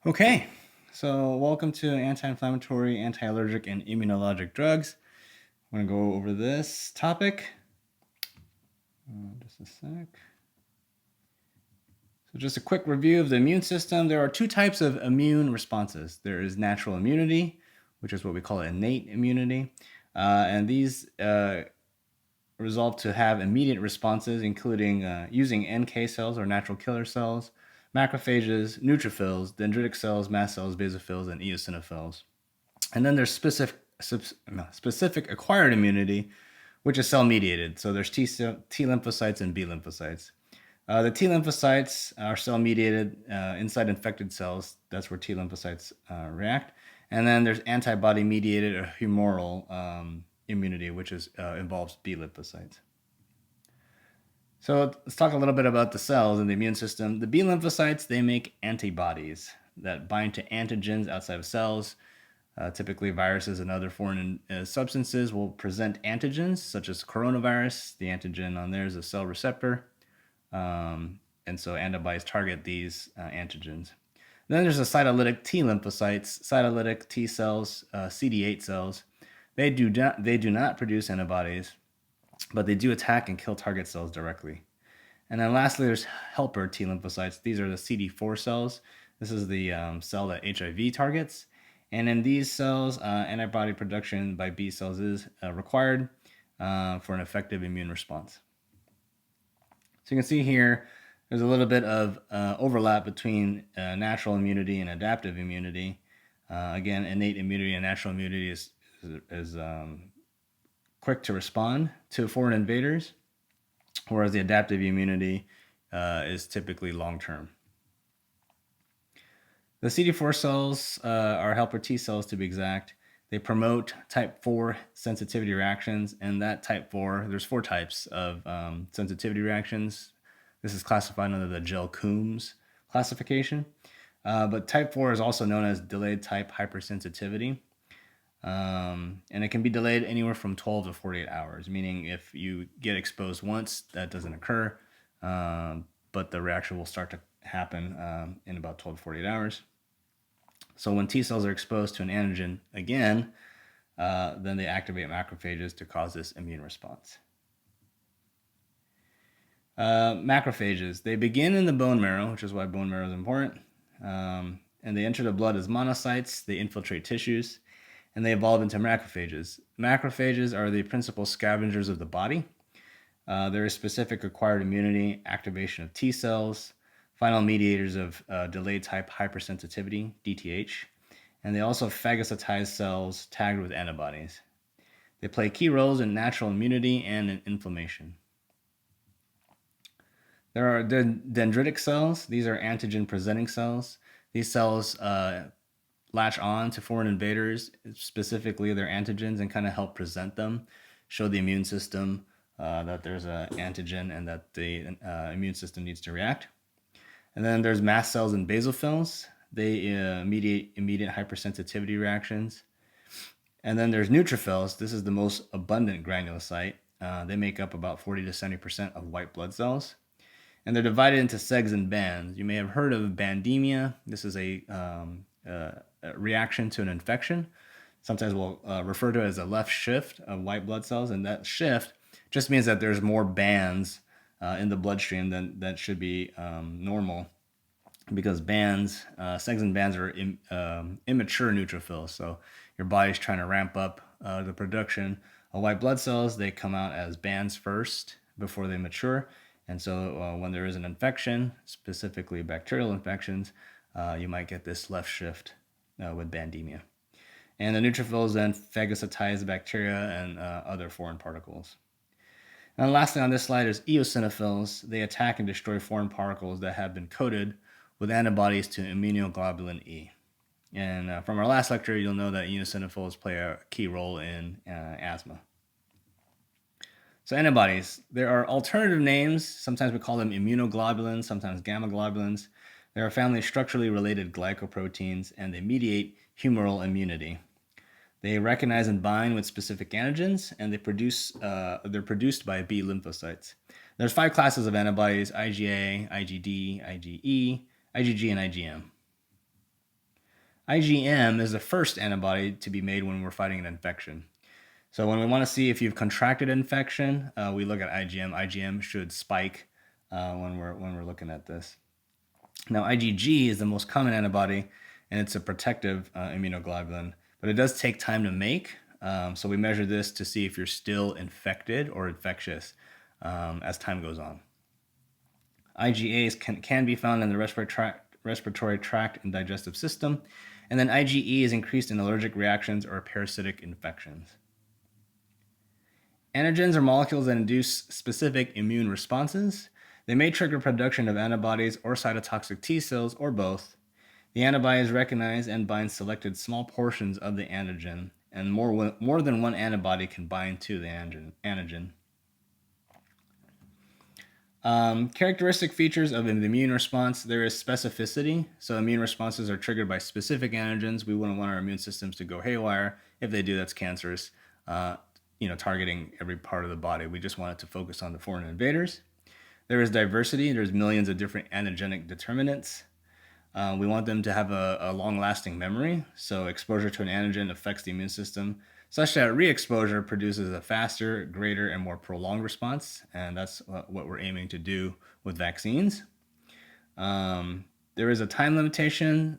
Okay, so welcome to anti-inflammatory, anti-allergic, and immunologic drugs. I'm going to go over this topic. Just a sec. So just a quick review of the immune system. There are two types of immune responses. There is natural immunity, which is what we call innate immunity. And these resolve to have immediate responses, including using NK cells or natural killer cells, macrophages, neutrophils, dendritic cells, mast cells, basophils, and eosinophils. And then there's specific acquired immunity, which is cell-mediated. So there's T lymphocytes and B lymphocytes. The T lymphocytes are cell-mediated inside infected cells. That's where T lymphocytes react. And then there's antibody-mediated or humoral immunity, which involves B lymphocytes. So let's talk a little bit about the cells in the immune system. The B lymphocytes, they make antibodies that bind to antigens outside of cells. Typically, viruses and other foreign substances will present antigens, such as coronavirus. The antigen on there is a cell receptor. And so antibodies target these antigens. Then there's the cytolytic T lymphocytes, cytolytic T cells, CD8 cells. They do not produce antibodies, but they do attack and kill target cells directly. And then lastly, there's helper T lymphocytes. These are the CD4 cells. This is the cell that HIV targets. And in these cells, antibody production by B cells is required for an effective immune response. So you can see here, there's a little bit of overlap between natural immunity and adaptive immunity. Again, innate immunity and natural immunity is quick to respond to foreign invaders, whereas the adaptive immunity is typically long-term. The CD4 cells are helper T cells, to be exact. They promote type 4 sensitivity reactions, and that type 4, there's 4 types of sensitivity reactions. This is classified under the Gell-Coombs classification. But type 4 is also known as delayed type hypersensitivity. And it can be delayed anywhere from 12 to 48 hours, meaning if you get exposed once, that doesn't occur, but the reaction will start to happen in about 12 to 48 hours. So when T cells are exposed to an antigen again, then they activate macrophages to cause this immune response. Macrophages, they begin in the bone marrow, which is why bone marrow is important, and they enter the blood as monocytes. They infiltrate tissues, and they evolve into macrophages. Macrophages are the principal scavengers of the body. There is specific acquired immunity, activation of T cells, final mediators of delayed type hypersensitivity, DTH, and they also phagocytize cells tagged with antibodies. They play key roles in natural immunity and in inflammation. There are dendritic cells. These are antigen-presenting cells. These cells latch on to foreign invaders, specifically their antigens, and kind of help present them, show the immune system that there's an antigen and that the immune system needs to react. And then there's mast cells and basophils. They mediate immediate hypersensitivity reactions. And then there's neutrophils. This is the most abundant granulocyte. They make up about 40 to 70% of white blood cells. And they're divided into segs and bands. You may have heard of bandemia. This is a reaction to an infection. Sometimes we'll refer to it as a left shift of white blood cells. And that shift just means that there's more bands in the bloodstream than that should be normal, because segs and bands are immature neutrophils. So your body's trying to ramp up the production of white blood cells. They come out as bands first before they mature. And so when there is an infection, specifically bacterial infections, you might get this left shift with bandemia. And the neutrophils then phagocytize the bacteria and other foreign particles. And lastly on this slide is eosinophils. They attack and destroy foreign particles that have been coated with antibodies to immunoglobulin E. And from our last lecture, you'll know that eosinophils play a key role in asthma. So antibodies, there are alternative names. Sometimes we call them immunoglobulins, sometimes gamma globulins. They're a family of structurally related glycoproteins, and they mediate humoral immunity. They recognize and bind with specific antigens, and they're produced by B lymphocytes. There's 5 classes of antibodies: IgA, IgD, IgE, IgG, and IgM. IgM is the first antibody to be made when we're fighting an infection. So when we want to see if you've contracted an infection, we look at IgM. IgM should spike when we're looking at this. Now, IgG is the most common antibody, and it's a protective immunoglobulin, but it does take time to make. So we measure this to see if you're still infected or infectious as time goes on. IgAs can be found in the respiratory tract and digestive system, and then IgE is increased in allergic reactions or parasitic infections. Antigens are molecules that induce specific immune responses. They may trigger production of antibodies or cytotoxic T cells or both. The antibodies recognize and bind selected small portions of the antigen, and more than one antibody can bind to the antigen. Characteristic features of an immune response: there is specificity. So immune responses are triggered by specific antigens. We wouldn't want our immune systems to go haywire. If they do, that's cancerous. Targeting every part of the body. We just want it to focus on the foreign invaders. There is diversity. There's millions of different antigenic determinants. We want them to have a long-lasting memory. So exposure to an antigen affects the immune system such that re-exposure produces a faster, greater, and more prolonged response. And that's what we're aiming to do with vaccines. There is a time limitation.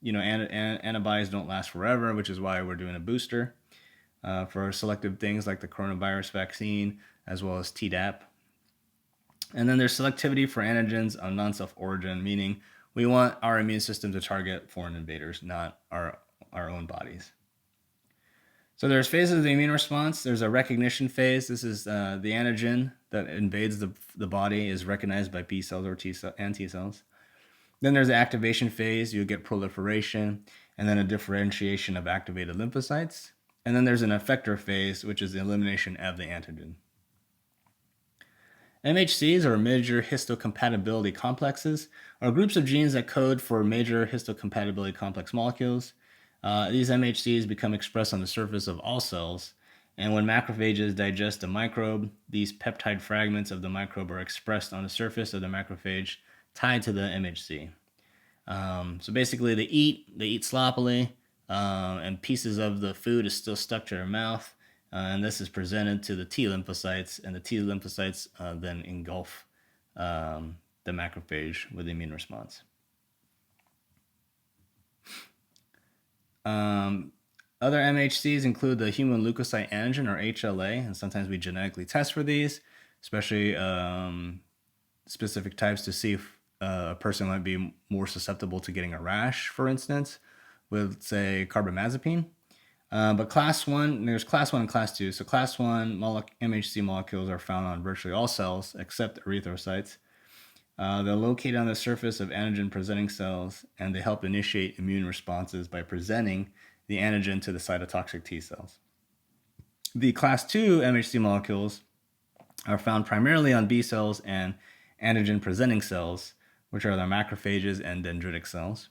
Antibodies don't last forever, which is why we're doing a booster for selective things like the coronavirus vaccine, as well as Tdap. And then there's selectivity for antigens of non-self origin, meaning we want our immune system to target foreign invaders, not our own bodies. So there's phases of the immune response. There's a recognition phase. This is the antigen that invades the body is recognized by B cells or T cells. Then there's the activation phase. You'll get proliferation, and then a differentiation of activated lymphocytes. And then there's an effector phase, which is the elimination of the antigen. MHCs, or major histocompatibility complexes, are groups of genes that code for major histocompatibility complex molecules. These MHCs become expressed on the surface of all cells, and when macrophages digest a microbe, these peptide fragments of the microbe are expressed on the surface of the macrophage tied to the MHC. So basically they eat sloppily, and pieces of the food is still stuck to their mouth. And this is presented to the T lymphocytes, and the T lymphocytes then engulf the macrophage with the immune response. Other MHCs include the human leukocyte antigen, or HLA, and sometimes we genetically test for these, especially specific types to see if a person might be more susceptible to getting a rash, for instance, with, say, carbamazepine. But class 1, there's class 1 and class 2. So class 1 MHC molecules are found on virtually all cells except erythrocytes. They're located on the surface of antigen-presenting cells, and they help initiate immune responses by presenting the antigen to the cytotoxic T cells. The class 2 MHC molecules are found primarily on B cells and antigen-presenting cells, which are the macrophages and dendritic cells.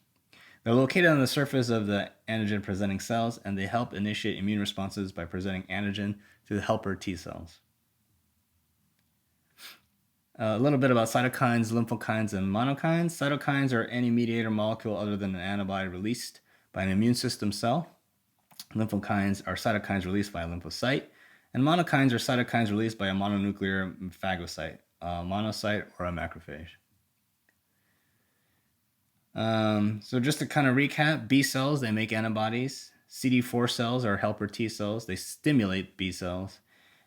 They're located on the surface of the antigen-presenting cells, and they help initiate immune responses by presenting antigen to the helper T cells. A little bit about cytokines, lymphokines, and monokines. Cytokines are any mediator molecule other than an antibody released by an immune system cell. Lymphokines are cytokines released by a lymphocyte, and monokines are cytokines released by a mononuclear phagocyte, a monocyte, or a macrophage. So just to kind of recap, B cells, they make antibodies. CD4 cells are helper T cells. They stimulate B cells.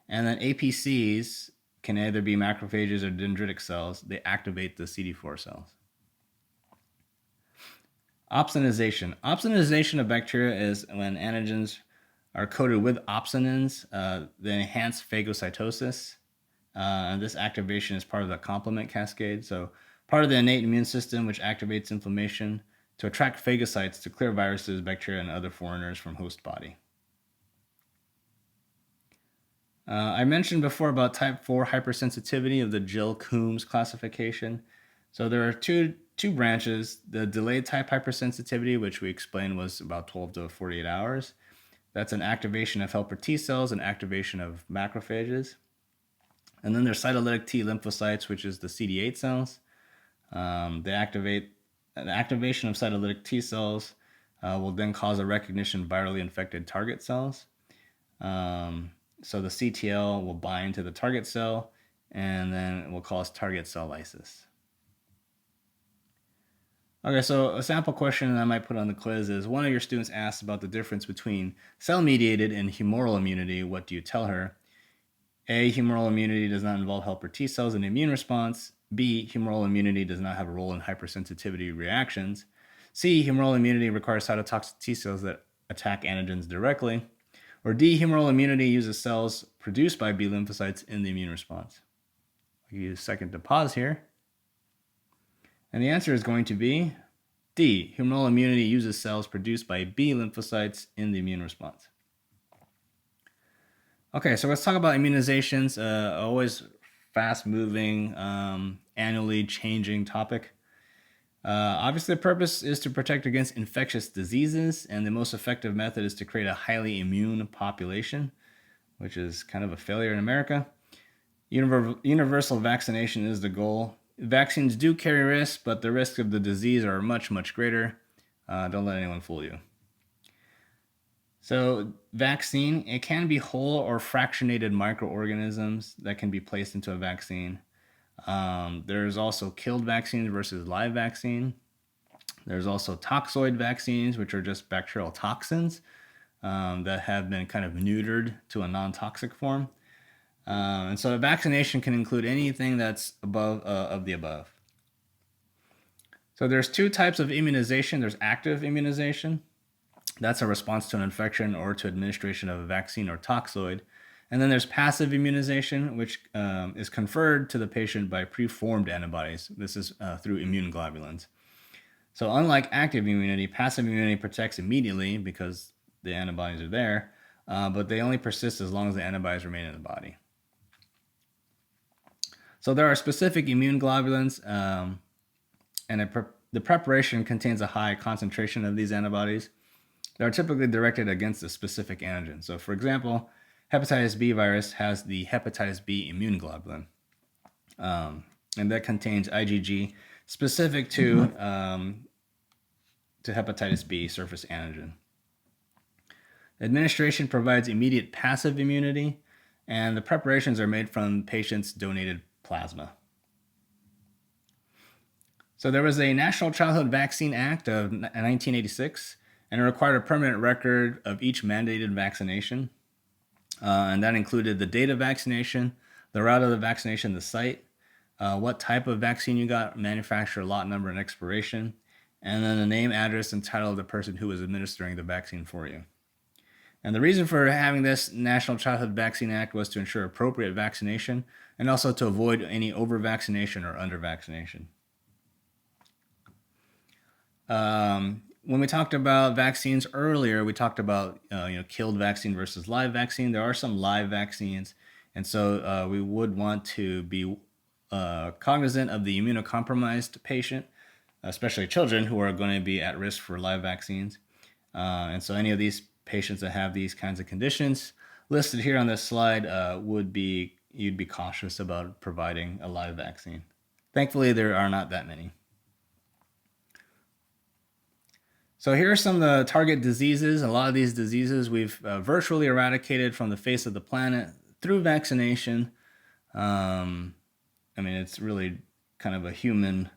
And then APCs can either be macrophages or dendritic cells. They activate the CD4 cells. Opsonization. Opsonization of bacteria is when antigens are coated with opsonins. They enhance phagocytosis. And this activation is part of the complement cascade. So part of the innate immune system, which activates inflammation to attract phagocytes to clear viruses, bacteria, and other foreigners from host body. I mentioned before about type 4 hypersensitivity of the Gill-Coombs classification. So there are two branches. The delayed type hypersensitivity, which we explained was about 12 to 48 hours. That's an activation of helper T cells and activation of macrophages. And then there's cytolytic T lymphocytes, which is the CD8 cells. The activation of cytolytic T cells will then cause a recognition of virally infected target cells. So the CTL will bind to the target cell, and then it will cause target cell lysis. Okay, so a sample question I might put on the quiz is, one of your students asked about the difference between cell-mediated and humoral immunity. What do you tell her? A, humoral immunity does not involve helper T cells in the immune response. B, humoral immunity does not have a role in hypersensitivity reactions. C, humoral immunity requires cytotoxic T cells that attack antigens directly. Or D, humoral immunity uses cells produced by B lymphocytes in the immune response. I'll give you a second to pause here. And the answer is going to be D, humoral immunity uses cells produced by B lymphocytes in the immune response. Okay, so let's talk about immunizations, always fast-moving, annually changing topic. Obviously, the purpose is to protect against infectious diseases, and the most effective method is to create a highly immune population, which is kind of a failure in America. Universal vaccination is the goal. Vaccines do carry risks, but the risks of the disease are much, much greater. Don't let anyone fool you. So vaccine, it can be whole or fractionated microorganisms that can be placed into a vaccine. There's also killed vaccines versus live vaccine. There's also toxoid vaccines, which are just bacterial toxins that have been kind of neutered to a non-toxic form. And so a vaccination can include anything that's above of the above. So there's two types of immunization. There's active immunization. That's a response to an infection or to administration of a vaccine or toxoid. And then there's passive immunization, which is conferred to the patient by preformed antibodies. This is through immune globulins. So unlike active immunity, passive immunity protects immediately because the antibodies are there, but they only persist as long as the antibodies remain in the body. So there are specific immune globulins, and the preparation contains a high concentration of these antibodies. They are typically directed against a specific antigen. So, for example, hepatitis B virus has the hepatitis B immune globulin, and that contains IgG specific to hepatitis B surface antigen. Administration provides immediate passive immunity, and the preparations are made from patients' donated plasma. So there was a National Childhood Vaccine Act of 1986, and it required a permanent record of each mandated vaccination. And that included the date of vaccination, the route of the vaccination, the site, what type of vaccine you got, manufacturer, lot number, and expiration, and then the name, address, and title of the person who was administering the vaccine for you. And the reason for having this National Childhood Vaccine Act was to ensure appropriate vaccination and also to avoid any over-vaccination or under-vaccination. When we talked about vaccines earlier, we talked about killed vaccine versus live vaccine. There are some live vaccines, and so we would want to be cognizant of the immunocompromised patient, especially children who are going to be at risk for live vaccines. And so any of these patients that have these kinds of conditions listed here on this slide you'd be cautious about providing a live vaccine. Thankfully, there are not that many. So here are some of the target diseases. A lot of these diseases we've virtually eradicated from the face of the planet through vaccination. It's really kind of a human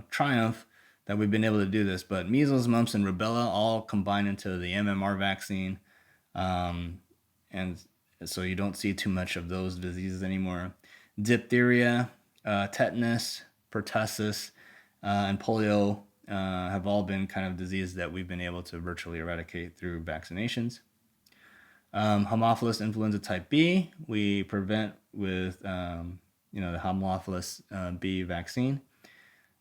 triumph that we've been able to do this. But measles, mumps, and rubella all combine into the MMR vaccine. And so you don't see too much of those diseases anymore. Diphtheria, tetanus, pertussis, and polio have all been kind of diseases that we've been able to virtually eradicate through vaccinations. Haemophilus influenza type B, we prevent with the Haemophilus B vaccine.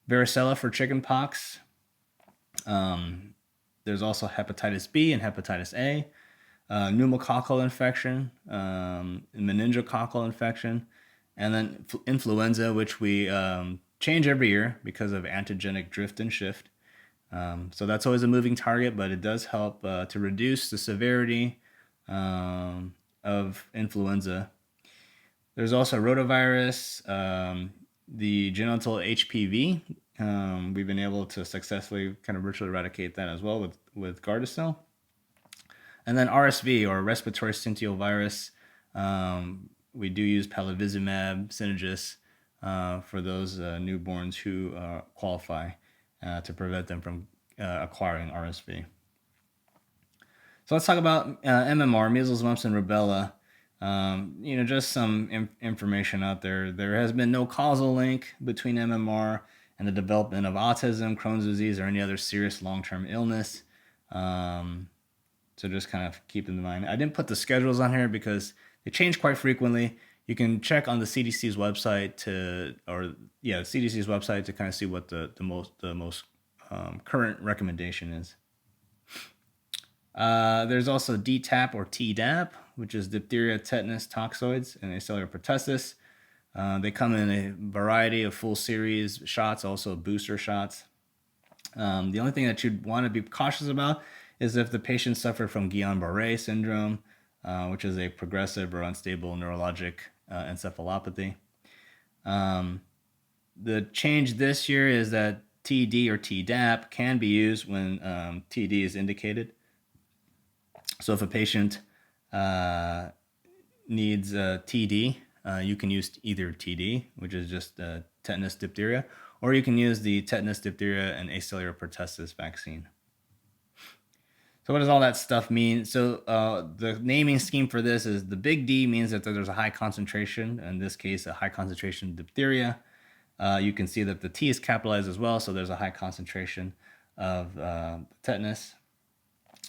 Varicella for chickenpox. There's also hepatitis B and hepatitis A. Pneumococcal infection, meningococcal infection, and then influenza, which we change every year because of antigenic drift and shift. So that's always a moving target, but it does help to reduce the severity of influenza. There's also rotavirus, the genital HPV. We've been able to successfully kind of virtually eradicate that as well with Gardasil. And then RSV, or respiratory syncytial virus, we do use palivizumab, Synagis, for those newborns who qualify to prevent them from acquiring RSV. So let's talk about MMR, measles, mumps, and rubella. Just some information out there. There has been no causal link between MMR and the development of autism, Crohn's disease, or any other serious long-term illness. So just kind of keep in mind. I didn't put the schedules on here because they change quite frequently. You can check on the CDC's website CDC's website to kind of see what the most current recommendation is. There's also DTaP or Tdap, which is diphtheria, tetanus, toxoids, and acellular pertussis. They come in a variety of full series shots, also booster shots. The only thing that you'd want to be cautious about is if the patient suffered from Guillain-Barré syndrome, which is a progressive or unstable neurologic encephalopathy. The change this year is that TD or Tdap can be used when TD is indicated. So if a patient needs TD, you can use either TD, which is just tetanus, diphtheria, or you can use the tetanus, diphtheria, and acellular pertussis vaccine. So what does all that stuff mean? So the naming scheme for this is the big D means that there's a high concentration, in this case, a high concentration diphtheria. You can see that the T is capitalized as well, so there's a high concentration of tetanus.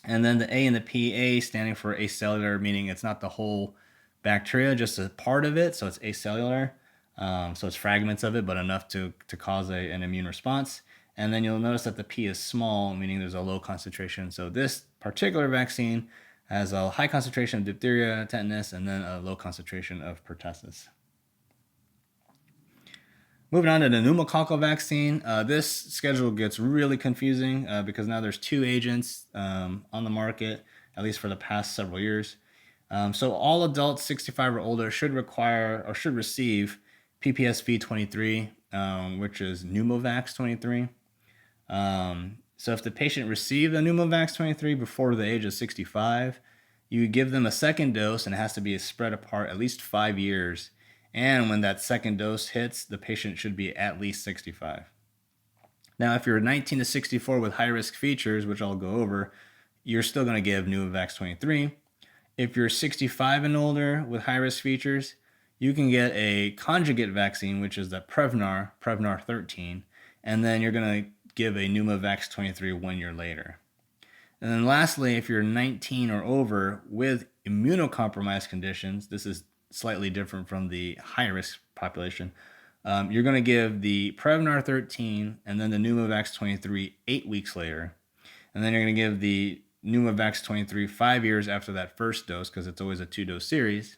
And then the A and the P, A standing for acellular, meaning it's not the whole bacteria, just a part of it, so it's acellular. So it's fragments of it, but enough to cause an immune response. And then you'll notice that the P is small, meaning there's a low concentration. So this particular vaccine has a high concentration of diphtheria, tetanus, and then a low concentration of pertussis. Moving on to the pneumococcal vaccine, this schedule gets really confusing because now there's two agents on the market, at least for the past several years. So all adults 65 or older should receive PPSV 23, which is Pneumovax 23. So if the patient received the Pneumovax 23 before the age of 65, you give them a second dose, and it has to be spread apart at least 5 years. And when that second dose hits, the patient should be at least 65. Now, if you're 19 to 64 with high-risk features, which I'll go over, you're still going to give Pneumovax 23. If you're 65 and older with high-risk features, you can get a conjugate vaccine, which is the Prevnar 13, and then you're going to give a Pneumovax 23 1 year later. And then lastly, if you're 19 or over with immunocompromised conditions, this is slightly different from the high-risk population, you're going to give the Prevnar 13 and then the Pneumovax 23 8 weeks later. And then you're going to give the Pneumovax 23 5 years after that first dose, because it's always a 2-dose series.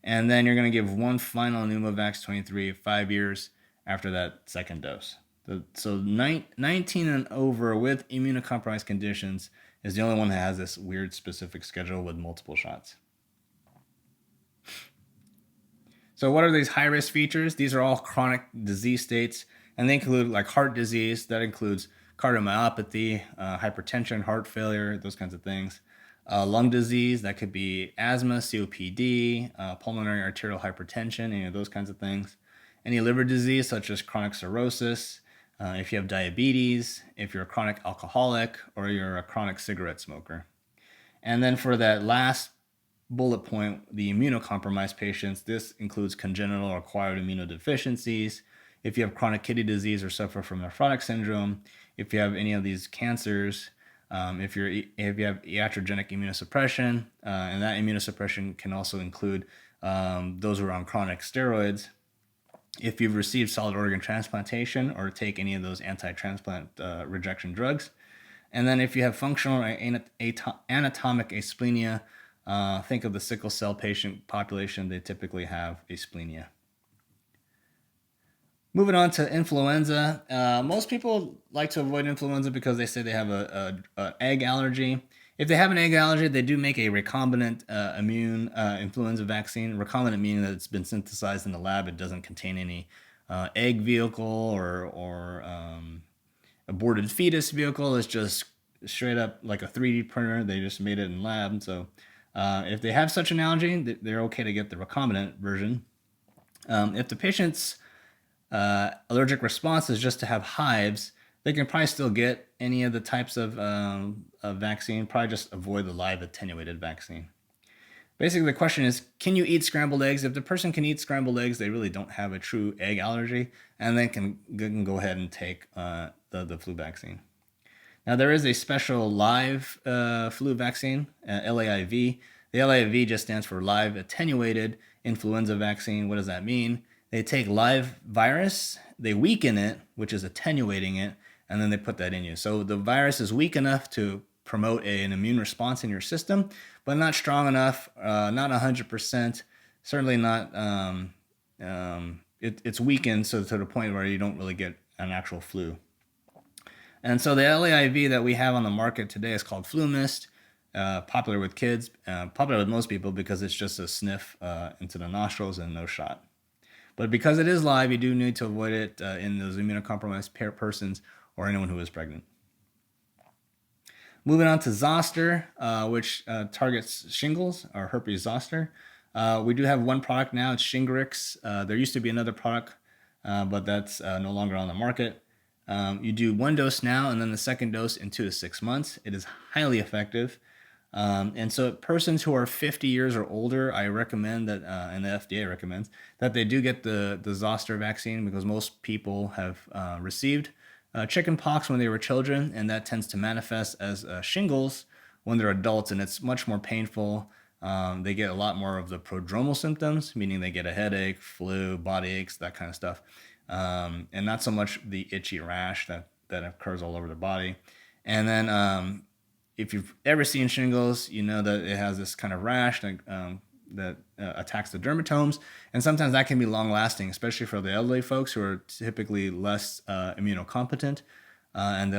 And then you're going to give one final Pneumovax 23 5 years after that second dose. So 19 and over with immunocompromised conditions is the only one that has this weird specific schedule with multiple shots. So what are these high-risk features? These are all chronic disease states, and they include like heart disease. That includes cardiomyopathy, hypertension, heart failure, those kinds of things. Lung disease, that could be asthma, COPD, pulmonary arterial hypertension, those kinds of things. Any liver disease, such as chronic cirrhosis, if you have diabetes, if you're a chronic alcoholic, or you're a chronic cigarette smoker. And then for that last bullet point, the immunocompromised patients, this includes congenital or acquired immunodeficiencies. If you have chronic kidney disease or suffer from nephrotic syndrome, if you have any of these cancers, if you have iatrogenic immunosuppression, and that immunosuppression can also include those who are on chronic steroids. If you've received solid organ transplantation or take any of those anti-transplant rejection drugs. And then if you have functional or anatomic asplenia, think of the sickle cell patient population, they typically have asplenia. Moving on to influenza. Most people like to avoid influenza because they say they have an egg allergy. If they have an egg allergy, they do make a recombinant immune influenza vaccine. Recombinant meaning that it's been synthesized in the lab. It doesn't contain any egg vehicle or aborted fetus vehicle. It's just straight up like a 3D printer. They just made it in lab. So if they have such an allergy, they're okay to get the recombinant version. If the patient's allergic response is just to have hives, they can probably still get any of the types of vaccine, probably just avoid the live attenuated vaccine. Basically, the question is, can you eat scrambled eggs? If the person can eat scrambled eggs, they really don't have a true egg allergy, and they can go ahead and take the flu vaccine. Now, there is a special live flu vaccine, LAIV. The LAIV just stands for live attenuated influenza vaccine. What does that mean? They take live virus, they weaken it, which is attenuating it, and then they put that in you. So the virus is weak enough to promote an immune response in your system, but not strong enough, not 100%, certainly not, it's weakened so to the point where you don't really get an actual flu. And so the LAIV that we have on the market today is called Flu Mist, popular with kids, popular with most people because it's just a sniff into the nostrils and no shot. But because it is live, you do need to avoid it in those immunocompromised persons or anyone who is pregnant. Moving on to zoster, which targets shingles or herpes zoster. We do have one product now. It's Shingrix. There used to be another product, but that's no longer on the market. You do one dose now and then the second dose in 2 to 6 months. It is highly effective. And so persons who are 50 years or older, I recommend that, and the FDA recommends, that they do get the zoster vaccine because most people have received chicken pox when they were children, and that tends to manifest as shingles when they're adults, and it's much more painful. They get a lot more of the prodromal symptoms, meaning they get a headache, flu, body aches, that kind of stuff, and not so much the itchy rash that occurs all over the body. And then if you've ever seen shingles, you know that it has this kind of rash that attacks the dermatomes, and sometimes that can be long lasting, especially for the elderly folks who are typically less immunocompetent, and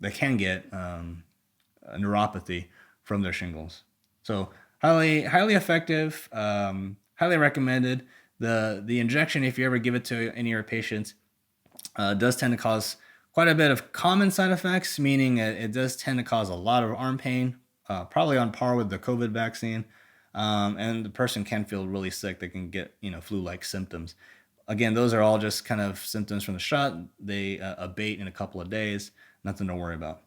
they can get a neuropathy from their shingles. So highly effective, highly recommended. The injection, if you ever give it to any of your patients, does tend to cause quite a bit of common side effects, meaning it does tend to cause a lot of arm pain, probably on par with the COVID vaccine. And the person can feel really sick. They can get, flu-like symptoms. Again, those are all just kind of symptoms from the shot. They abate in a couple of days. Nothing to worry about.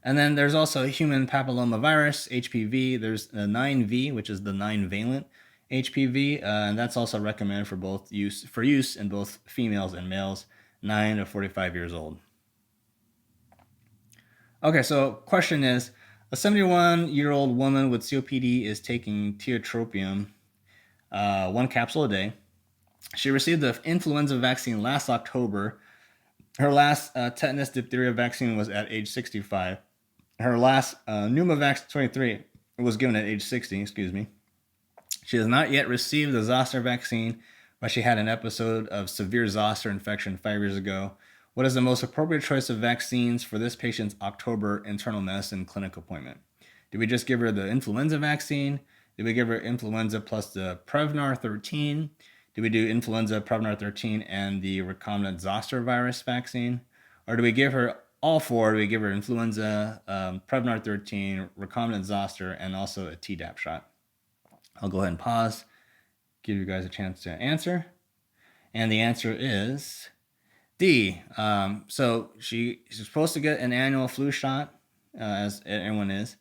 And then there's also human papillomavirus, HPV. There's a 9V, which is the 9-valent HPV, and that's also recommended for use in both females and males, 9 to 45 years old. Okay, so question is, a 71-year-old woman with COPD is taking tiotropium, 1 capsule a day. She received the influenza vaccine last October. Her last tetanus diphtheria vaccine was at age 65. Her last Pneumovax 23 was given at age 60, She has not yet received the zoster vaccine, but she had an episode of severe zoster infection 5 years ago. What is the most appropriate choice of vaccines for this patient's October internal medicine clinic appointment? Did we just give her the influenza vaccine? Did we give her influenza plus the Prevnar 13? Did we do influenza, Prevnar 13, and the recombinant zoster virus vaccine? Or do we give her all four? Do we give her influenza, Prevnar 13, recombinant zoster, and also a Tdap shot? I'll go ahead and pause, give you guys a chance to answer. And the answer is D. So she's supposed to get an annual flu shot, as everyone is.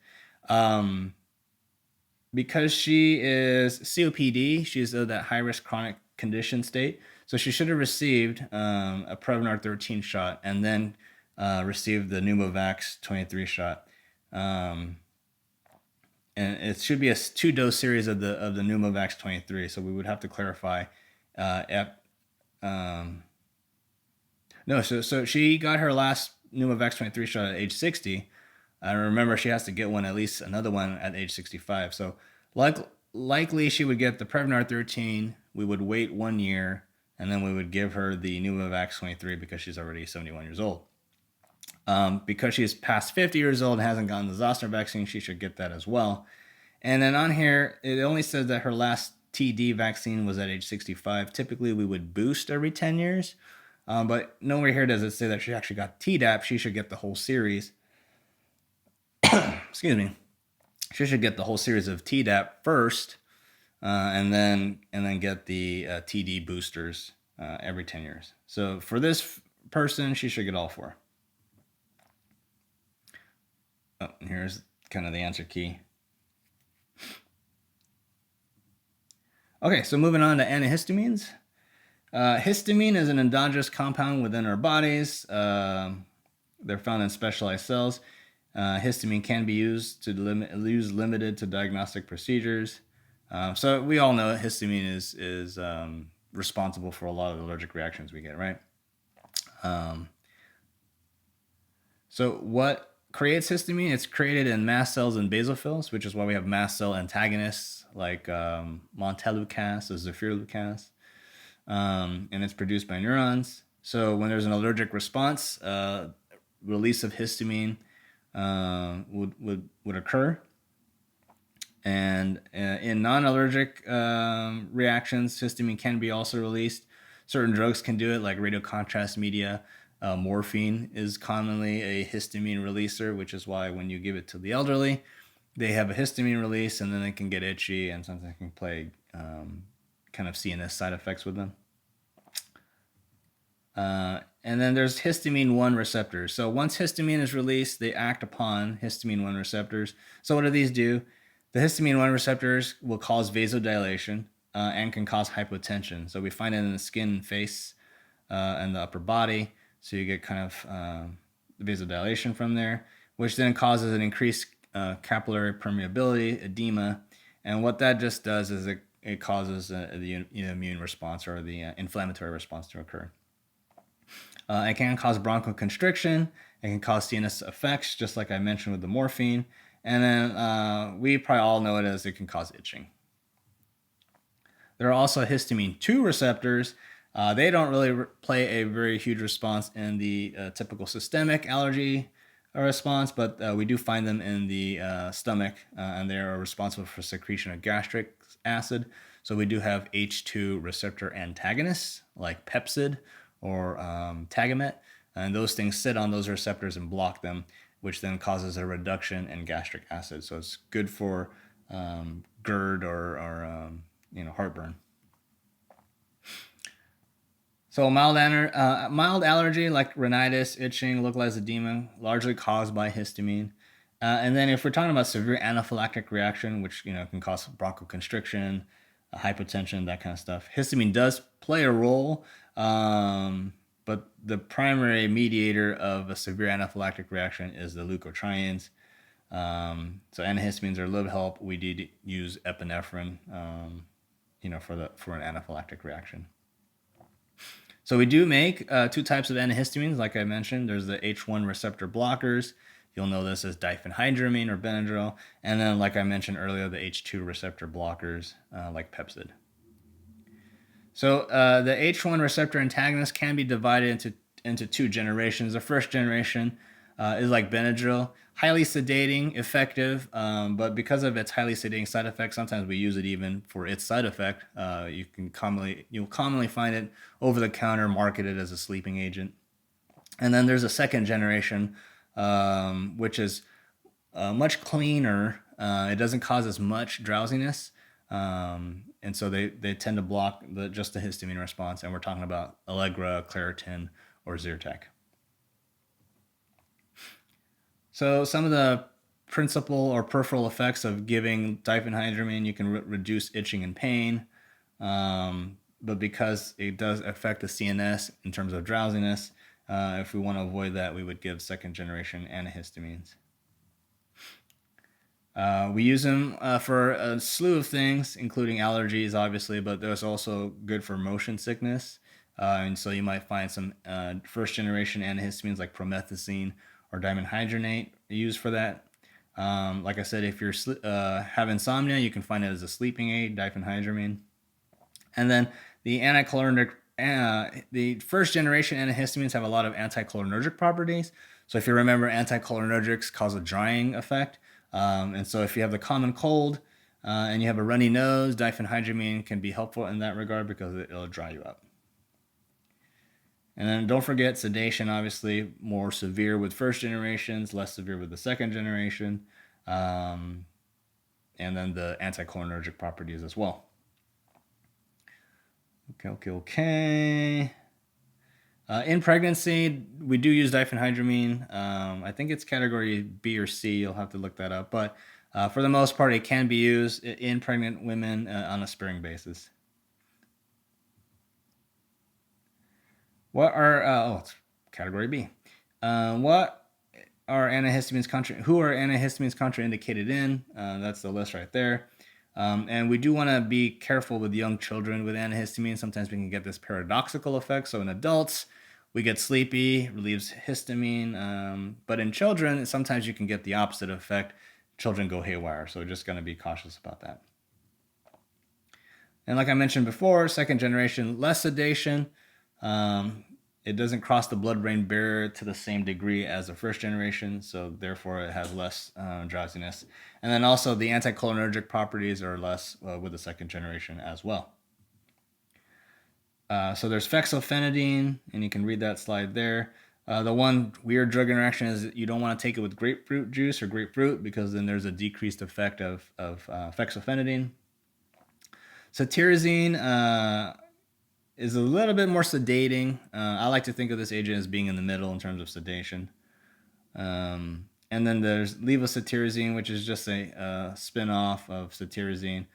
Because she is COPD, she's of that high-risk chronic condition state. So she should have received a Prevnar 13 shot and then received the Pneumovax 23 shot. And it should be a 2-dose series of the Pneumovax 23. So we would have to clarify. So she got her last Pneumovax 23 shot at age 60. I remember she has to get at least another one at age 65. So likely she would get the Prevnar 13. We would wait 1 year, and then we would give her the Pneumovax 23 because she's already 71 years old. Because she's past 50 years old and hasn't gotten the zoster vaccine, she should get that as well. And then on here, it only says that her last TD vaccine was at age 65. Typically, we would boost every 10 years. But nowhere here does it say that she actually got Tdap. She should get the whole series. Excuse me. She should get the whole series of Tdap first, and then get the TD boosters every 10 years. So for this person, she should get all four. Oh, here's kind of the answer key. Okay, so moving on to antihistamines. Histamine is an endogenous compound within our bodies. They're found in specialized cells. Histamine can be used limited to diagnostic procedures. So we all know histamine is responsible for a lot of the allergic reactions we get, right? So what creates histamine? It's created in mast cells and basophils, which is why we have mast cell antagonists like montelukast or zafirlukast, and it's produced by neurons. So when there's an allergic response, release of histamine would occur. And in non-allergic reactions, histamine can be also released. Certain drugs can do it, like radiocontrast media. Morphine is commonly a histamine releaser, which is why when you give it to the elderly, they have a histamine release, and then they can get itchy, and sometimes can play kind of CNS side effects with them. And then there's histamine 1 receptors. So once histamine is released, they act upon histamine 1 receptors. So what do these do? The histamine 1 receptors will cause vasodilation and can cause hypotension. So we find it in the skin and face and the upper body. So you get kind of vasodilation from there, which then causes an increased capillary permeability, edema. And what that just does is it causes the immune response or the inflammatory response to occur. It can cause bronchoconstriction. It can cause CNS effects, just like I mentioned with the morphine. And then we probably all know it can cause itching. There are also histamine 2 receptors. They don't really play a very huge response in the typical systemic allergy response, but we do find them in the stomach, and they are responsible for secretion of gastric acid. So we do have H2 receptor antagonists like Pepsid or Tagamet, and those things sit on those receptors and block them, which then causes a reduction in gastric acid. So it's good for GERD or heartburn. So mild allergy like rhinitis, itching, localized edema, largely caused by histamine. And then if we're talking about severe anaphylactic reaction, which can cause bronchoconstriction, hypotension, that kind of stuff, histamine does play a role, but the primary mediator of a severe anaphylactic reaction is the leukotrienes. So antihistamines are a little help. We did use epinephrine, for an anaphylactic reaction. So we do make 2 types of antihistamines, like I mentioned. There's the H1 receptor blockers. You'll know this as diphenhydramine or Benadryl. And then, like I mentioned earlier, the H2 receptor blockers, like Pepsid. So the H1 receptor antagonists can be divided into 2 generations. The first generation is like Benadryl, highly sedating, effective, but because of its highly sedating side effects, sometimes we use it even for its side effect. You'll commonly find it over the counter, marketed as a sleeping agent. And then there's a second generation, which is much cleaner. It doesn't cause as much drowsiness. And so they tend to block just the histamine response, and we're talking about Allegra, Claritin, or Zyrtec. So some of the principal or peripheral effects of giving diphenhydramine, you can reduce itching and pain, but because it does affect the CNS in terms of drowsiness, if we want to avoid that, we would give second generation antihistamines. We use them for a slew of things, including allergies, obviously, but there's also good for motion sickness. And so you might find some first generation antihistamines like promethazine or dimenhydrinate used for that. Like I said, if you have insomnia, you can find it as a sleeping aid, diphenhydramine. And then the the first generation antihistamines have a lot of anticholinergic properties. So if you remember, anticholinergics cause a drying effect. And so if you have the common cold and you have a runny nose, diphenhydramine can be helpful in that regard because it'll dry you up. And then don't forget sedation, obviously more severe with first generations, less severe with the second generation. Um, and then the anticholinergic properties as well. Okay. In pregnancy, we do use diphenhydramine. I think it's category B or C. You'll have to look that up. But for the most part, it can be used in pregnant women on a sparing basis. What are it's category B? What are antihistamines who are antihistamines contraindicated in? That's the list right there. And we do want to be careful with young children with antihistamines. Sometimes we can get this paradoxical effect. So in adults, we get sleepy, relieves histamine. But in children, sometimes you can get the opposite effect. Children go haywire. So we're just going to be cautious about that. And like I mentioned before, second generation, less sedation. It doesn't cross the blood-brain barrier to the same degree as the first generation, so therefore it has less drowsiness. And then also the anticholinergic properties are less with the second generation as well. So there's fexofenadine, and you can read that slide there. The one weird drug interaction is you don't want to take it with grapefruit juice or grapefruit because then there's a decreased effect of fexofenadine. Cetirizine is a little bit more sedating. I like to think of this agent as being in the middle in terms of sedation. And then there's levocetirizine, which is just a spin-off of cetirizine,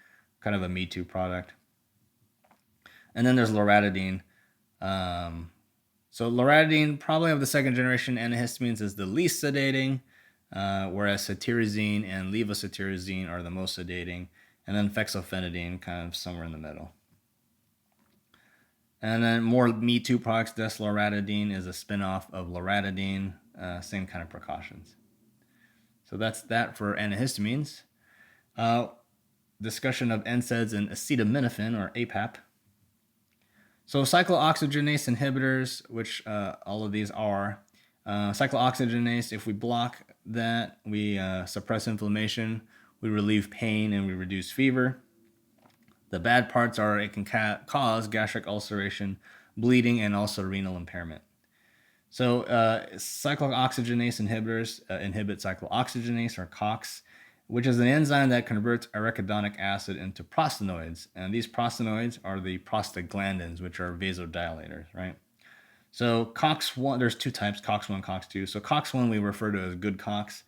kind of a Me Too product. And then there's loratadine. So loratadine, probably of the second generation antihistamines, is the least sedating, whereas cetirizine and levocetirizine are the most sedating. And then fexofenadine, kind of somewhere in the middle. And then more Me Too products, desloratadine is a spin-off of loratadine, same kind of precautions. So that's that for antihistamines. Discussion of NSAIDs and acetaminophen, or APAP. So cyclooxygenase inhibitors, which all of these are. Cyclooxygenase, if we block that, we suppress inflammation, we relieve pain, and we reduce fever. The bad parts are it can cause gastric ulceration, bleeding, and also renal impairment. So cyclooxygenase inhibitors inhibit cyclooxygenase, or COX, which is an enzyme that converts arachidonic acid into prostanoids. And these prostanoids are the prostaglandins, which are vasodilators, right? So COX-1, there's two types, COX-1, COX-2. So COX-1 we refer to as good COX.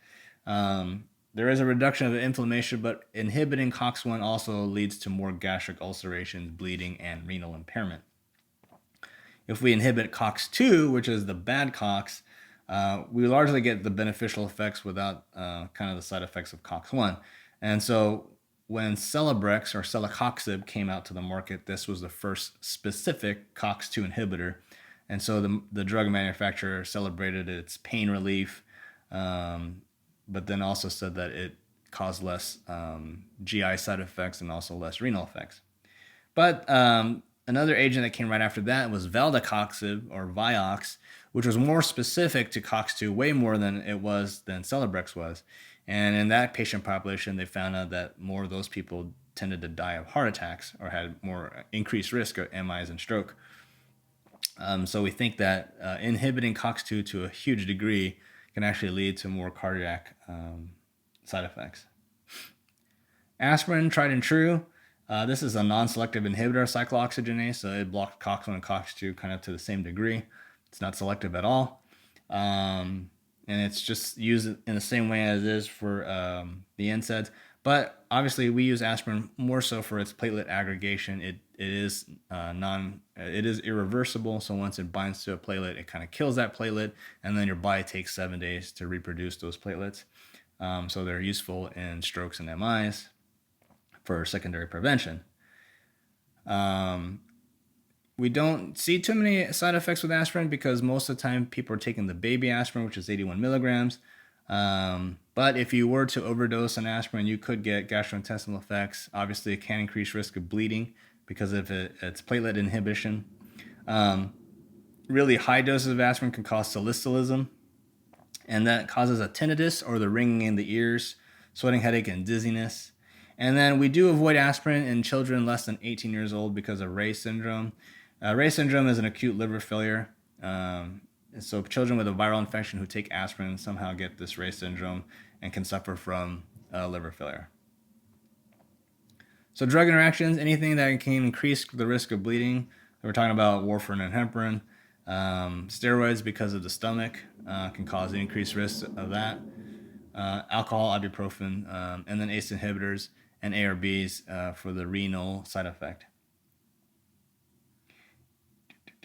There is a reduction of inflammation, but inhibiting COX-1 also leads to more gastric ulcerations, bleeding, and renal impairment. If we inhibit COX-2, which is the bad COX, we largely get the beneficial effects without kind of the side effects of COX-1. And so when Celebrex or celecoxib came out to the market, this was the first specific COX-2 inhibitor. And so the drug manufacturer celebrated its pain relief, but then also said that it caused less GI side effects and also less renal effects. But another agent that came right after that was valdacoxib, or Vioxx, which was more specific to COX-2, way more than Celebrex was. And in that patient population, they found out that more of those people tended to die of heart attacks or had more increased risk of MIs and stroke. So we think that inhibiting COX-2 to a huge degree can actually lead to more cardiac side effects. Aspirin, tried and true. This is a non-selective inhibitor of cyclooxygenase, so it blocks COX-1 and COX-2 kind of to the same degree. It's not selective at all. And it's just used in the same way as it is for the NSAIDs. But obviously, we use aspirin more so for its platelet aggregation. It is irreversible. So once it binds to a platelet, it kind of kills that platelet, and then your body takes 7 days to reproduce those platelets. So they're useful in strokes and MIs for secondary prevention. We don't see too many side effects with aspirin because most of the time people are taking the baby aspirin, which is 81 milligrams. But if you were to overdose on aspirin, you could get gastrointestinal effects. Obviously, it can increase risk of bleeding because of its platelet inhibition. Really high doses of aspirin can cause salicylism, and that causes a tinnitus, or the ringing in the ears, sweating headache, and dizziness. And then we do avoid aspirin in children less than 18 years old because of Ray's syndrome. Ray's syndrome is an acute liver failure. So children with a viral infection who take aspirin somehow get this Reye syndrome and can suffer from liver failure. So drug interactions, anything that can increase the risk of bleeding. We're talking about warfarin and heparin. Steroids, because of the stomach, can cause increased risk of that. Alcohol, ibuprofen, and then ACE inhibitors and ARBs for the renal side effect.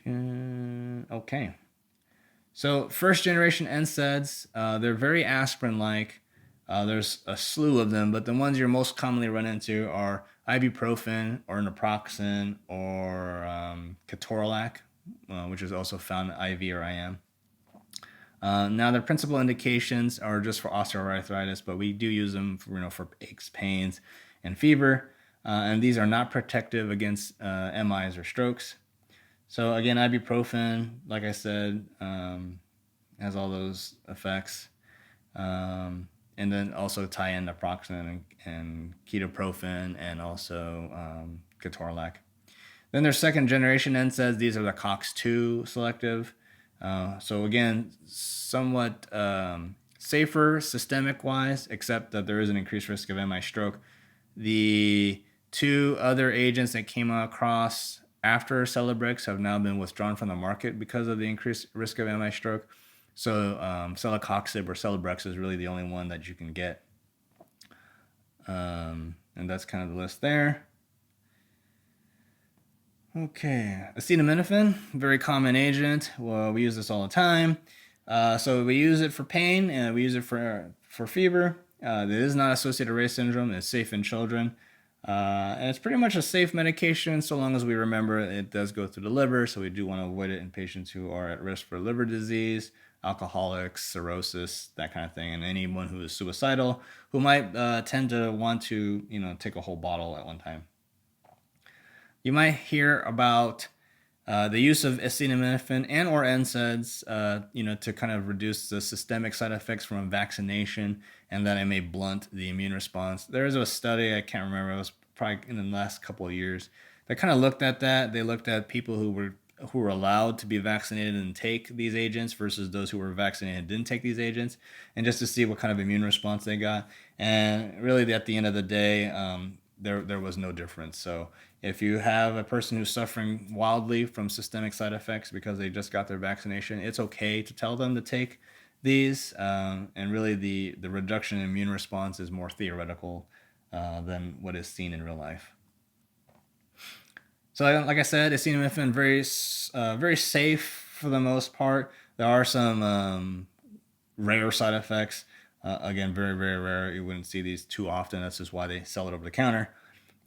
Okay. So first generation NSAIDs, they're very aspirin-like. There's a slew of them, but the ones you're most commonly run into are ibuprofen or naproxen or ketorolac, which is also found in IV or IM. Now, their principal indications are just for osteoarthritis, but we do use them for aches, pains, and fever. And these are not protective against MIs or strokes. So again, ibuprofen, like I said, has all those effects. And then also tie in naproxen and ketoprofen and also ketorolac. Then there's second generation NSAIDs. These are the COX-2 selective. So again, somewhat safer systemic-wise, except that there is an increased risk of MI stroke. The two other agents that came across after Celebrex have now been withdrawn from the market because of the increased risk of MI stroke. So celecoxib or Celebrex is really the only one that you can get. And that's kind of the list there. Okay, acetaminophen, very common agent. Well, we use this all the time. So we use it for pain and we use it for fever. It is not associated with Reye syndrome. It's safe in children. And it's pretty much a safe medication so long as we remember it does go through the liver. So we do want to avoid it in patients who are at risk for liver disease, alcoholics, cirrhosis, that kind of thing, and anyone who is suicidal who might tend to want to, take a whole bottle at one time. You might hear about the use of acetaminophen and or NSAIDs, to kind of reduce the systemic side effects from vaccination, and that it may blunt the immune response. There is a study, I can't remember, it was probably in the last couple of years, that kind of looked at that. They looked at people who were allowed to be vaccinated and take these agents versus those who were vaccinated and didn't take these agents, and just to see what kind of immune response they got. And really, at the end of the day, there was no difference. So if you have a person who's suffering wildly from systemic side effects because they just got their vaccination, it's okay to tell them to take these. And really, the reduction in immune response is more theoretical than what is seen in real life. So like I said, acetaminophen very safe for the most part. There are some rare side effects. Again, very, very rare. You wouldn't see these too often. That's just why they sell it over the counter.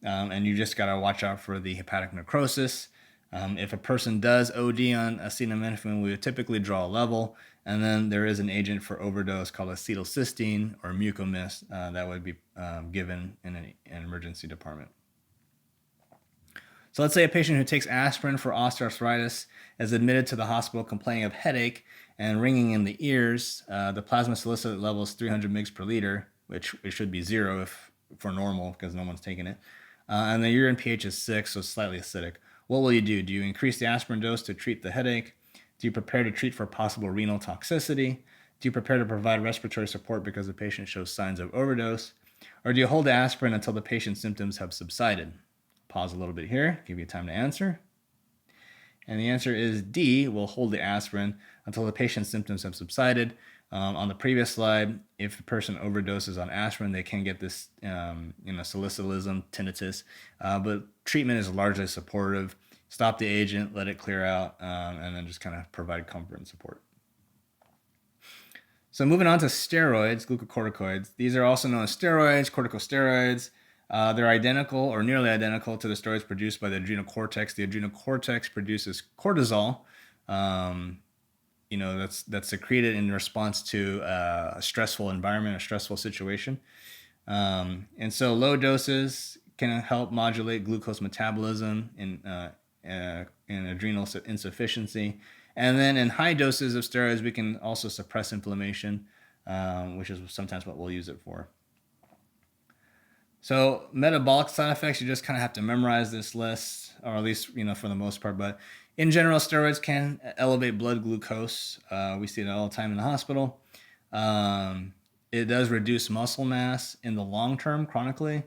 And you just got to watch out for the hepatic necrosis. If a person does OD on acetaminophen, we would typically draw a level. And then there is an agent for overdose called acetylcysteine or mucomist that would be given in an emergency department. So let's say a patient who takes aspirin for osteoarthritis is admitted to the hospital complaining of headache and ringing in the ears. The plasma salicylate level is 300 mg per liter, which it should be 0 for normal because no one's taking it. And the urine pH is 6, so slightly acidic. What will you do? Do you increase the aspirin dose to treat the headache? Do you prepare to treat for possible renal toxicity? Do you prepare to provide respiratory support because the patient shows signs of overdose? Or do you hold the aspirin until the patient's symptoms have subsided? Pause a little bit here, give you time to answer. And the answer is D, we'll hold the aspirin until the patient's symptoms have subsided. On the previous slide, if a person overdoses on aspirin, they can get this salicylism, tinnitus, but treatment is largely supportive. Stop the agent, let it clear out, and then just kind of provide comfort and support. So moving on to steroids, glucocorticoids. These are also known as steroids, corticosteroids. They're identical or nearly identical to the steroids produced by the adrenal cortex. The adrenal cortex produces cortisol, that's secreted in response to a stressful environment, a stressful situation. And so low doses can help modulate glucose metabolism in adrenal insufficiency. And then in high doses of steroids, we can also suppress inflammation, which is sometimes what we'll use it for. So metabolic side effects, you just kind of have to memorize this list, or at least, for the most part. But In general, steroids can elevate blood glucose. We see that all the time in the hospital. Um, it does reduce muscle mass in the long term chronically.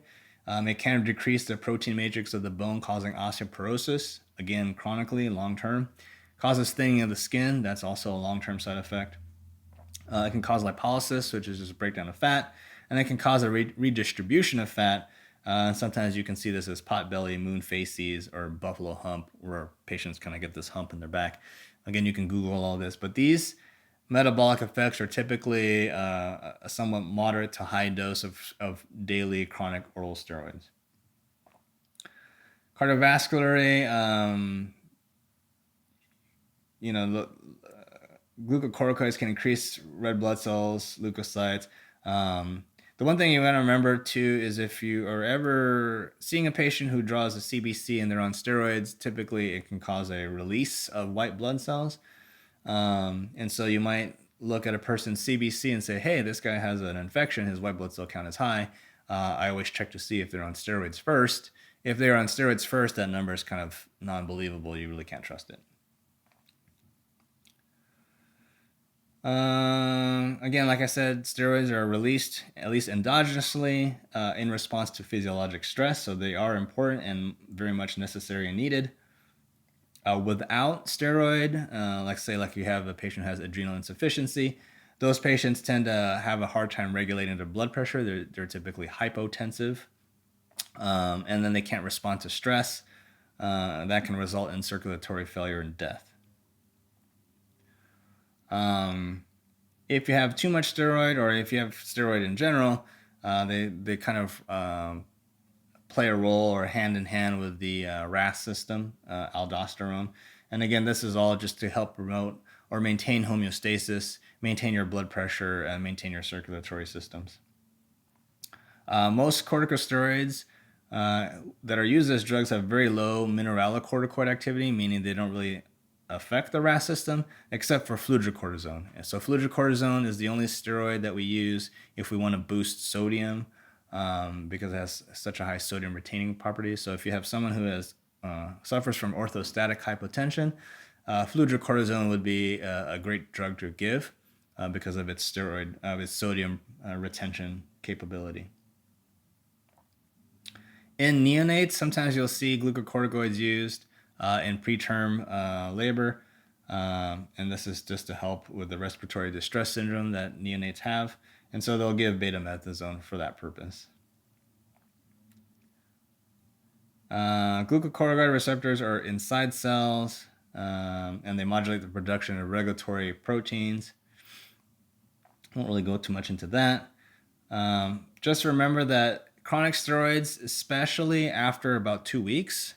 It can decrease the protein matrix of the bone, causing osteoporosis, again, chronically, long term. Causes thinning of the skin. That's also a long term side effect. It can cause lipolysis, which is just a breakdown of fat, and it can cause a redistribution of fat. Sometimes you can see this as pot belly, moon faces, or buffalo hump, where patients kind of get this hump in their back. Again, you can Google all this, but these metabolic effects are typically a somewhat moderate to high dose of daily chronic oral steroids. Cardiovascularly, the glucocorticoids can increase red blood cells, leukocytes. The one thing you want to remember too is if you are ever seeing a patient who draws a CBC and they're on steroids, typically it can cause a release of white blood cells. And so you might look at a person's CBC and say, hey, this guy has an infection, his white blood cell count is high. I always check to see if they're on steroids first. If they're on steroids first, that number is kind of non-believable. You really can't trust it. Again, like I said, steroids are released at least endogenously in response to physiologic stress, so they are important and very much necessary and needed. Without steroid, like you have a patient who has adrenal insufficiency, those patients tend to have a hard time regulating their blood pressure. They're typically hypotensive, and then they can't respond to stress. That can result in circulatory failure and death. If you have too much steroid, or if you have steroid in general, they kind of play a role or hand in hand with the RAS system, aldosterone. And again, this is all just to help promote or maintain homeostasis, maintain your blood pressure, and maintain your circulatory systems. Most corticosteroids that are used as drugs have very low mineralocorticoid activity, meaning they don't really affect the RAS system, except for fludrocortisone. And so fludrocortisone is the only steroid that we use if we want to boost sodium, because it has such a high sodium retaining property. So if you have someone who has suffers from orthostatic hypotension, fludrocortisone would be a great drug to give because of its sodium retention capability. In neonates, sometimes you'll see glucocorticoids used in preterm labor, and this is just to help with the respiratory distress syndrome that neonates have, and so they'll give betamethasone for that purpose. Glucocorticoid receptors are inside cells, and they modulate the production of regulatory proteins. I won't really go too much into that. Just remember that chronic steroids, especially after about 2 weeks,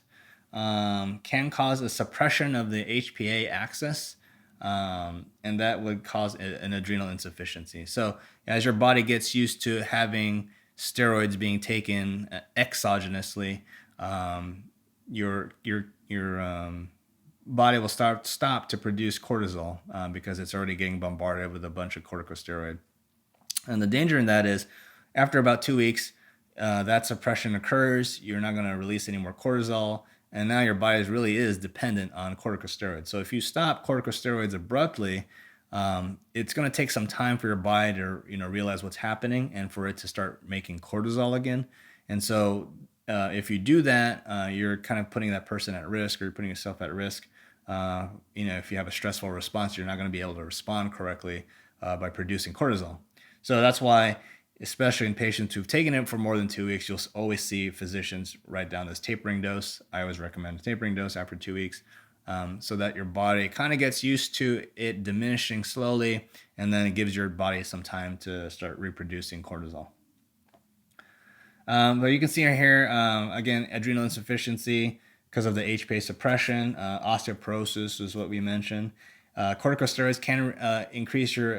can cause a suppression of the HPA axis, and that would cause an adrenal insufficiency. So as your body gets used to having steroids being taken exogenously, your body will stop to produce cortisol because it's already getting bombarded with a bunch of corticosteroid. And the danger in that is, after about 2 weeks, that suppression occurs. You're not going to release any more cortisol, and now your body really is dependent on corticosteroids. So if you stop corticosteroids abruptly, it's going to take some time for your body to realize what's happening and for it to start making cortisol again. And so if you do that, you're kind of putting that person at risk, or you're putting yourself at risk. If you have a stressful response, you're not going to be able to respond correctly by producing cortisol. So that's why, especially in patients who've taken it for more than 2 weeks, you'll always see physicians write down this tapering dose. I always recommend a tapering dose after 2 weeks, so that your body kind of gets used to it diminishing slowly, and then it gives your body some time to start reproducing cortisol. But you can see here, again, adrenal insufficiency because of the HPA suppression. Osteoporosis is what we mentioned. Corticosteroids can increase your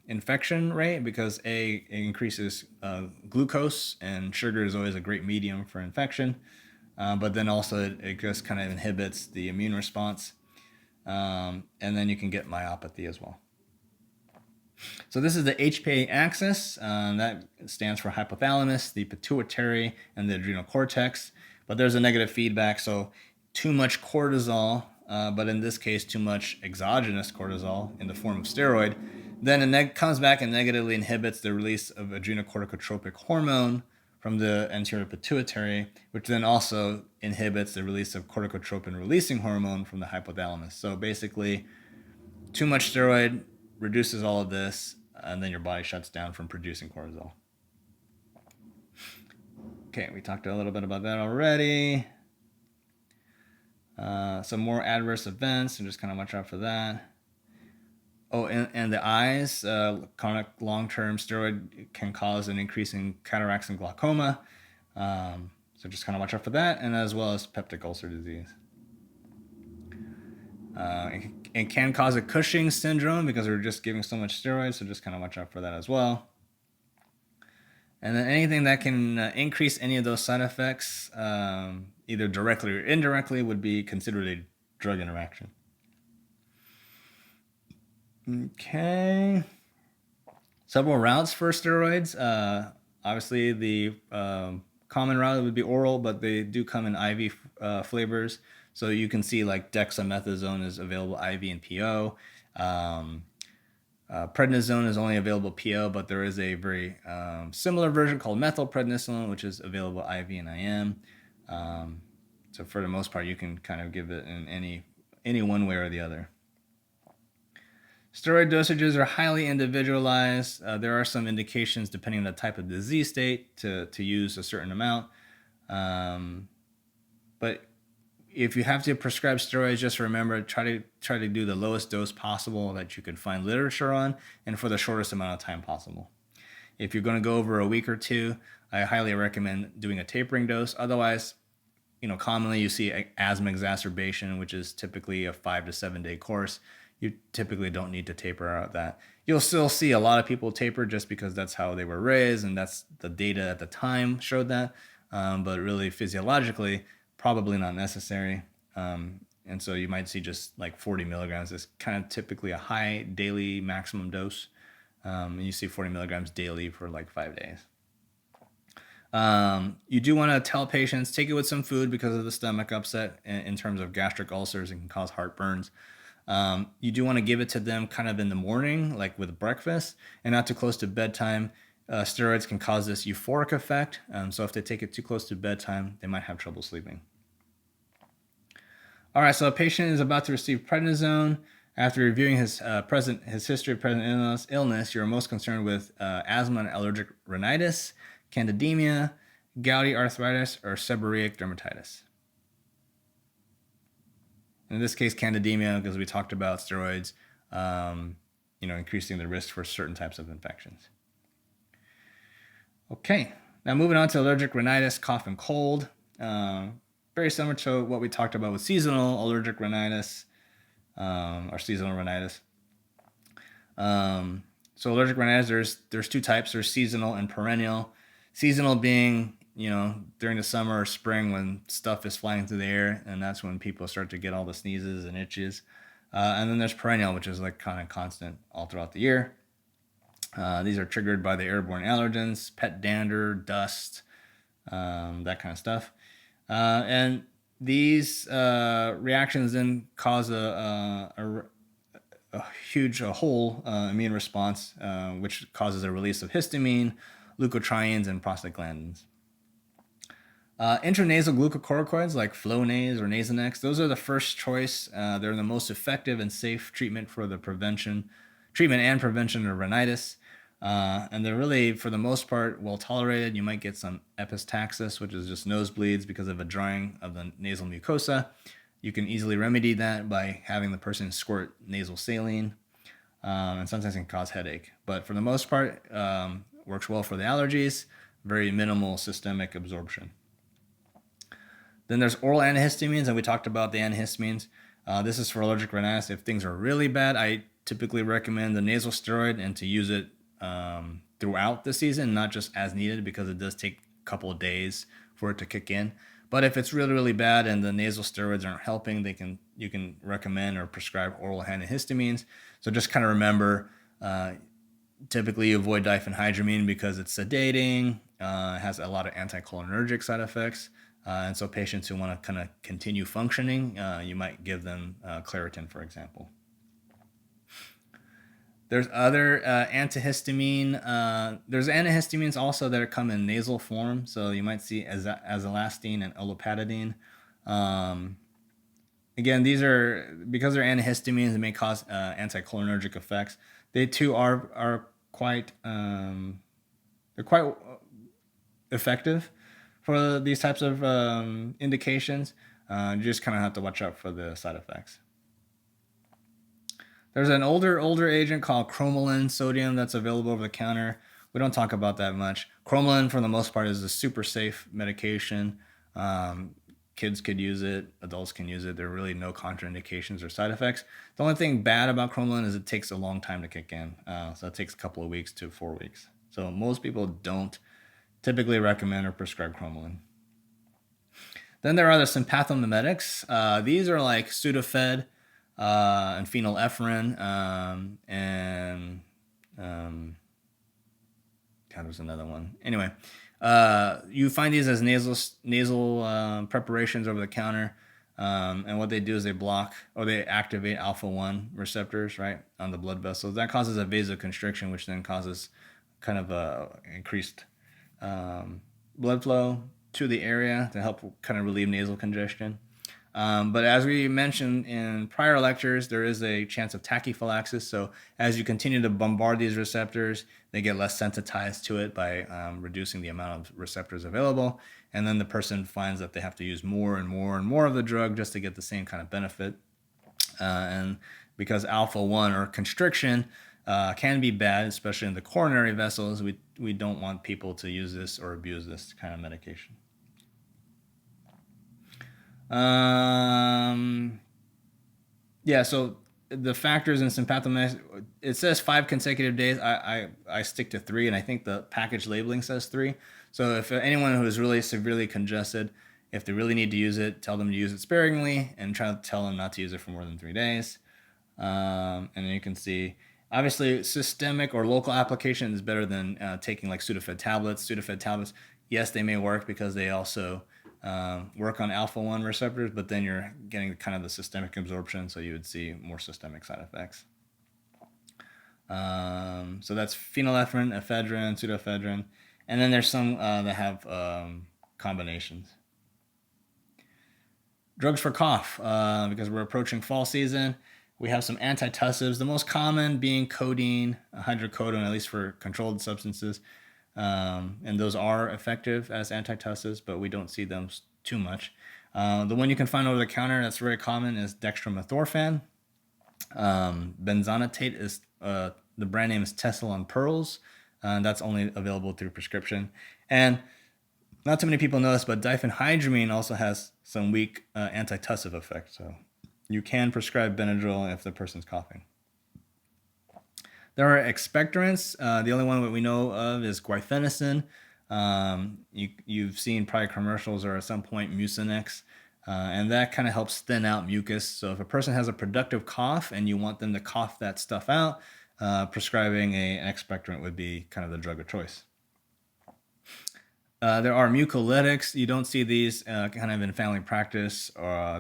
infection rate because it increases glucose, and sugar is always a great medium for infection. But then also it just kind of inhibits the immune response. And then you can get myopathy as well. So this is the HPA axis. That stands for hypothalamus, the pituitary, and the adrenal cortex. But there's a negative feedback. So too much cortisol but in this case, too much exogenous cortisol in the form of steroid, then it comes back and negatively inhibits the release of adrenocorticotropic hormone from the anterior pituitary, which then also inhibits the release of corticotropin releasing hormone from the hypothalamus. So basically, too much steroid reduces all of this, and then your body shuts down from producing cortisol. Okay, we talked a little bit about that already. Some more adverse events, and just kind of watch out for that. Oh, and the eyes, chronic long-term steroid can cause an increase in cataracts and glaucoma. So just kind of watch out for that, and as well as peptic ulcer disease. It can cause a Cushing syndrome because we're just giving so much steroids, so just kind of watch out for that as well. And then anything that can increase any of those side effects, either directly or indirectly, would be considered a drug interaction. Okay. Several routes for steroids. Obviously, the common route would be oral, but they do come in IV flavors. So you can see like dexamethasone is available IV and PO. Prednisone is only available PO, but there is a very similar version called methylprednisolone, which is available IV and IM. So for the most part, you can kind of give it in any one way or the other. Steroid dosages are highly individualized. There are some indications, depending on the type of disease state, to use a certain amount. But if you have to prescribe steroids, just remember, try to do the lowest dose possible that you can find literature on, and for the shortest amount of time possible. If you're going to go over a week or two, I highly recommend doing a tapering dose. Otherwise, commonly you see asthma exacerbation, which is typically a 5 to 7 day course. You typically don't need to taper out that. You'll still see a lot of people taper just because that's how they were raised, and that's the data at the time showed that. But really, physiologically, probably not necessary. And so you might see just like 40 milligrams is kind of typically a high daily maximum dose. And you see 40 milligrams daily for like 5 days. You do want to tell patients, take it with some food because of the stomach upset in terms of gastric ulcers. It can cause heartburns. You do want to give it to them kind of in the morning, like with breakfast, and not too close to bedtime. Steroids can cause this euphoric effect. So if they take it too close to bedtime, they might have trouble sleeping. All right, so a patient is about to receive prednisone. After reviewing his history of present illness, you're most concerned with asthma and allergic rhinitis, candidemia, gouty arthritis, or seborrheic dermatitis. In this case, candidemia, because we talked about steroids, increasing the risk for certain types of infections. Okay, now moving on to allergic rhinitis, cough, and cold. Very similar to what we talked about with seasonal allergic rhinitis, or seasonal rhinitis. So allergic rhinitis, there's two types. There's seasonal and perennial. Seasonal being, during the summer or spring when stuff is flying through the air, and that's when people start to get all the sneezes and itches. And then there's perennial, which is like kind of constant all throughout the year. These are triggered by the airborne allergens, pet dander, dust, that kind of stuff. And these reactions then cause a huge whole immune response, which causes a release of histamine, leukotrienes, and prostaglandins. Intranasal glucocorticoids like Flonase or Nasonex, those are the first choice. They're the most effective and safe treatment for the treatment and prevention of rhinitis. And they're really, for the most part, well tolerated. You might get some epistaxis, which is just nosebleeds because of a drying of the nasal mucosa. You can easily remedy that by having the person squirt nasal saline, and sometimes it can cause headache. But for the most part, works well for the allergies, very minimal systemic absorption. Then there's oral antihistamines, and we talked about the antihistamines. This is for allergic rhinitis. If things are really bad, I typically recommend the nasal steroid and to use it throughout the season, not just as needed, because it does take a couple of days for it to kick in. But if it's really, really bad and the nasal steroids aren't helping, you can recommend or prescribe oral antihistamines. So just kind of remember, typically you avoid diphenhydramine because it's sedating, has a lot of anticholinergic side effects. And so patients who want to kind of continue functioning, you might give them Claritin, for example. There's other there's antihistamines also that come in nasal form. So you might see azolastine and olopatadine. Again, these are, because they're antihistamines, they may cause anticholinergic effects. They too are quite they're quite effective for these types of indications. You just kind of have to watch out for the side effects. There's an older agent called cromolyn sodium that's available over the counter. We don't talk about that much. Cromolyn, for the most part, is a super safe medication. Kids could use it, adults can use it. There are really no contraindications or side effects. The only thing bad about cromolyn is it takes a long time to kick in. So it takes a couple of weeks to 4 weeks. So most people don't typically recommend or prescribe cromolyn. Then there are the sympathomimetics. These are like Sudafed and phenylephrine, and God, there's another one. Anyway, you find these as nasal preparations over the counter, and what they do is they block or they activate alpha-1 receptors, right, on the blood vessels. That causes a vasoconstriction, which then causes kind of a increased blood flow to the area to help kind of relieve nasal congestion. But as we mentioned in prior lectures, there is a chance of tachyphylaxis. So as you continue to bombard these receptors, they get less sensitized to it by reducing the amount of receptors available. And then the person finds that they have to use more and more and more of the drug just to get the same kind of benefit. And because alpha-1 or constriction can be bad, especially in the coronary vessels, we don't want people to use this or abuse this kind of medication. So the factors in sympathomimetics, it says 5 consecutive days. I stick to 3, and I think the package labeling says 3. So if anyone who is really severely congested, if they really need to use it, tell them to use it sparingly and try to tell them not to use it for more than 3 days. And then you can see, obviously, systemic or local application is better than taking like Sudafed tablets. Sudafed tablets, yes, they may work because they also work on alpha-1 receptors, but then you're getting kind of the systemic absorption, so you would see more systemic side effects. So that's phenylephrine, ephedrine, pseudoephedrine, and then there's some that have combinations. Drugs for cough, because we're approaching fall season. We have some antitussives, the most common being codeine, hydrocodone, at least for controlled substances. And those are effective as antitussives, but we don't see them too much. The one you can find over the counter that's very common is dextromethorphan. Benzonatate is the brand name is Tessalon Pearls. That's only available through prescription. And not too many people know this, but diphenhydramine also has some weak antitussive effect. So you can prescribe Benadryl if the person's coughing. There are expectorants. The only one that we know of is guaifenesin. You've seen probably commercials or at some point Mucinex, and that kind of helps thin out mucus. So if a person has a productive cough and you want them to cough that stuff out, prescribing an expectorant would be kind of the drug of choice. There are mucolytics. You don't see these kind of in family practice.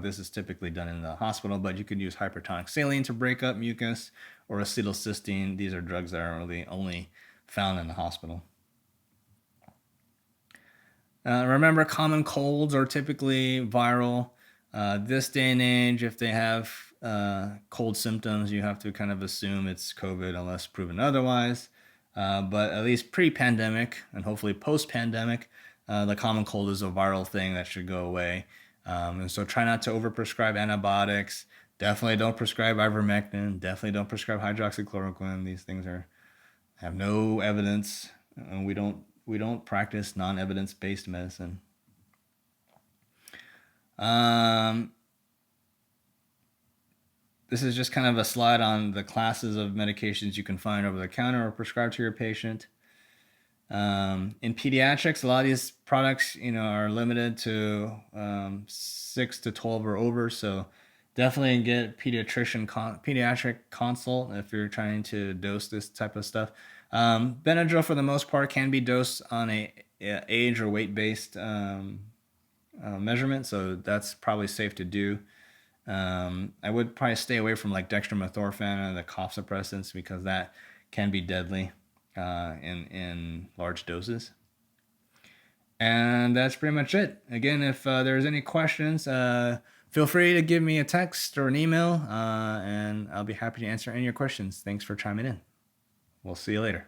This is typically done in the hospital, but you could use hypertonic saline to break up mucus, or acetylcysteine. These are drugs that are really only found in the hospital. Remember, common colds are typically viral. This day and age, if they have cold symptoms, you have to kind of assume it's COVID unless proven otherwise. But at least pre-pandemic and hopefully post-pandemic, the common cold is a viral thing that should go away. And so try not to overprescribe antibiotics. Definitely don't prescribe ivermectin. Definitely don't prescribe hydroxychloroquine. These things have no evidence, and we don't practice non-evidence-based medicine. This is just kind of a slide on the classes of medications you can find over the counter or prescribe to your patient. In pediatrics, a lot of these products, are limited to 6 to 12 or over. So definitely get pediatric consult if you're trying to dose this type of stuff. Benadryl, for the most part, can be dosed on a age or weight-based measurement, so that's probably safe to do. I would probably stay away from like dextromethorphan and the cough suppressants because that can be deadly in large doses. And that's pretty much it. Again, if there's any questions, feel free to give me a text or an email, and I'll be happy to answer any of your questions. Thanks for chiming in. We'll see you later.